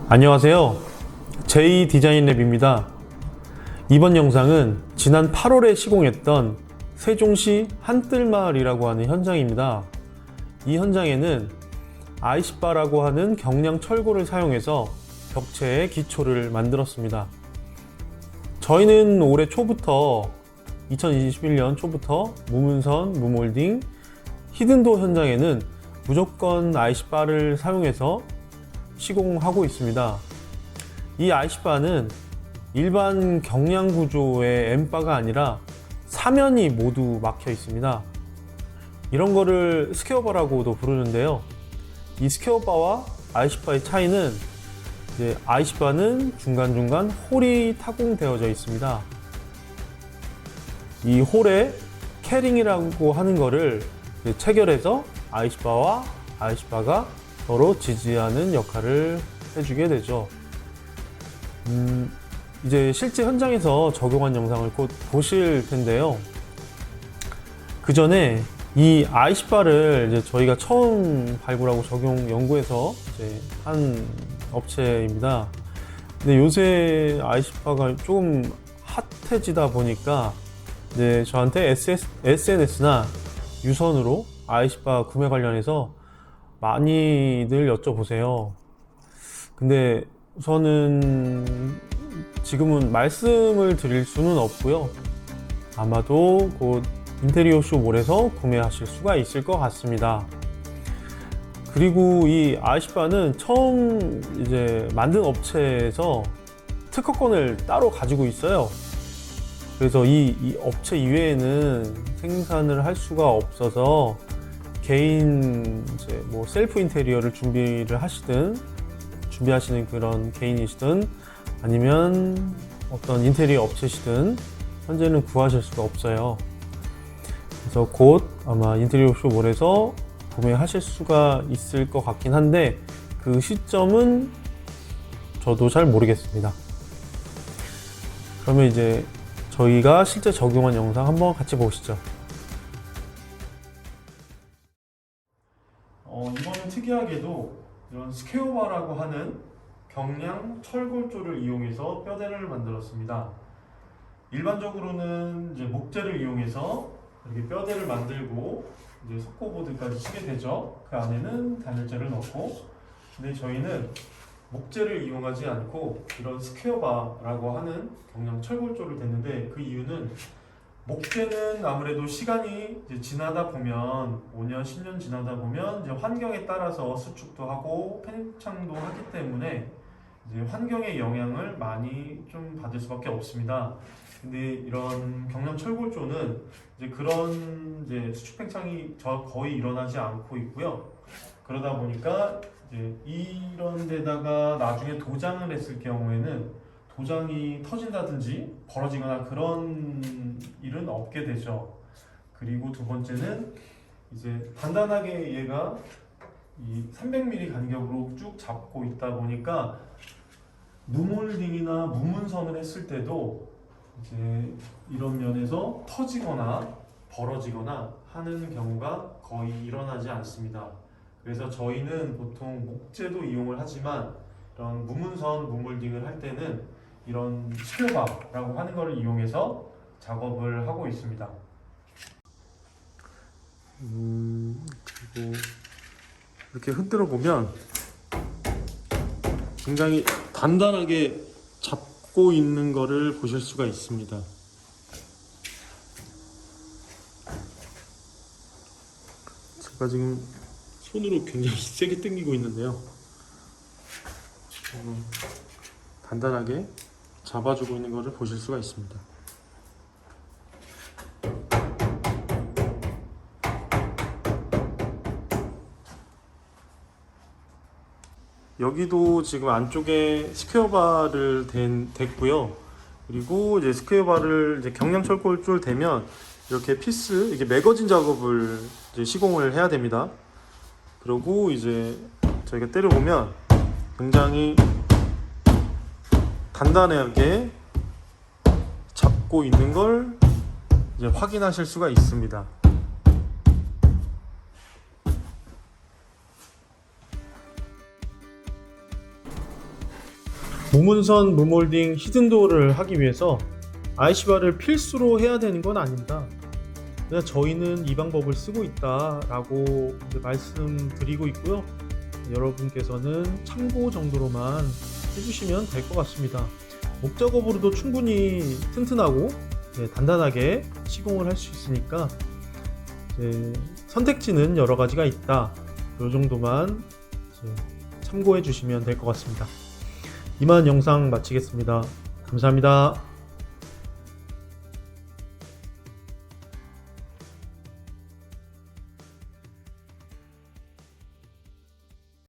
안녕하세요. 제이디자인랩입니다. 이번 영상은 지난 8월에 시공했던 세종시 한뜰마을이라고 하는 현장입니다. 이 현장에는 아이시바라고 하는 경량 철골을 사용해서 벽체의 기초를 만들었습니다. 저희는 올해 초부터 2021년 초부터 무문선, 무몰딩, 히든도 현장에는 무조건 아이시바를 사용해서 시공하고 있습니다. 이 아이시바는 일반 경량 구조의 M바가 아니라 사면이 모두 막혀 있습니다. 이런 거를 스퀘어바라고도 부르는데요. 이 스퀘어바와 아이시바의 차이는 이제 아이시바는 중간중간 홀이 타공되어져 있습니다. 이 홀에 캐링이라고 하는 거를 체결해서 아이시바와 아이시바가 서로 지지하는 역할을 해주게 되죠. 이제 실제 현장에서 적용한 영상을 곧 보실 텐데요. 그 전에 이 아이시바를 이제 저희가 처음 발굴하고 적용 연구해서 이제 한 업체입니다. 근데 요새 아이시바가 조금 핫해지다 보니까 이제 저한테 SNS나 유선으로 아이시바 구매 관련해서 많이들 여쭤보세요. 근데 우선은 지금은 말씀을 드릴 수는 없고요. 아마도 곧 인테리어 쇼몰에서 구매하실 수가 있을 것 같습니다. 그리고 이 아이시바는 처음 이제 만든 업체에서 특허권을 따로 가지고 있어요. 그래서 이 업체 이외에는 생산을 할 수가 없어서 개인 이제 뭐 셀프 인테리어를 준비하시는 그런 개인이시든 아니면 어떤 인테리어 업체시든 현재는 구하실 수가 없어요. 그래서 곧 아마 인테리어 쇼몰에서 구매하실 수가 있을 것 같긴 한데 그 시점은 저도 잘 모르겠습니다. 그러면 이제 저희가 실제 적용한 영상 한번 같이 보시죠. 이번엔 특이하게도 이런 스퀘어바라고 하는 경량 철골조를 이용해서 뼈대를 만들었습니다. 일반적으로는 이제 목재를 이용해서 이렇게 뼈대를 만들고 이제 석고보드까지 치게 되죠. 그 안에는 단열재를 넣고, 근데 저희는 목재를 이용하지 않고 이런 스퀘어바라고 하는 경량 철골조를 댔는데, 그 이유는 목재는 아무래도 시간이 이제 지나다 보면 5년, 10년 지나다 보면 이제 환경에 따라서 수축도 하고 팽창도 하기 때문에 이제 환경의 영향을 많이 좀 받을 수밖에 없습니다. 근데 이런 경량 철골조는 이제 그런 이제 수축 팽창이 거의 일어나지 않고 있고요. 그러다 보니까 이제 이런 데다가 나중에 도장을 했을 경우에는 도장이 터진다든지 벌어지거나 그런 일은 없게 되죠. 그리고 두 번째는 이제 단단하게 얘가 이 300mm 간격으로 쭉 잡고 있다 보니까 무몰딩이나 무문선을 했을 때도 이제 이런 면에서 터지거나 벌어지거나 하는 경우가 거의 일어나지 않습니다. 그래서 저희는 보통 목재도 이용을 하지만 이런 무문선, 무몰딩을 할 때는 이런 스퀘어바라고 하는 것을 이용해서 작업을 하고 있습니다. 그리고 이렇게 흔들어 보면 굉장히 단단하게 잡고 있는 것을 보실 수가 있습니다. 제가 지금 손으로 굉장히 세게 당기고 있는데요. 단단하게 잡아주고 있는 것을 보실 수가 있습니다. 여기도 지금 안쪽에 스퀘어바를 댔고요. 그리고 이제 스퀘어바를 이제 경량 철골조를 대면 이렇게 피스, 이게 매거진 작업을 이제 시공을 해야 됩니다. 그리고 이제 저희가 때려보면 굉장히 단단하게 잡고 있는 걸 이제 확인하실 수가 있습니다. 무문선 무몰딩 히든도어를 하기 위해서 IC바를 필수로 해야 되는 건 아닙니다. 그냥 저희는 이 방법을 쓰고 있다라고 말씀드리고 있고요. 여러분께서는 참고 정도로만 해주시면 될 것 같습니다. 목 작업으로도 충분히 튼튼하고 단단하게 시공을 할 수 있으니까 선택지는 여러 가지가 있다. 이 정도만 참고해 주시면 될 것 같습니다. 이만 영상 마치겠습니다. 감사합니다.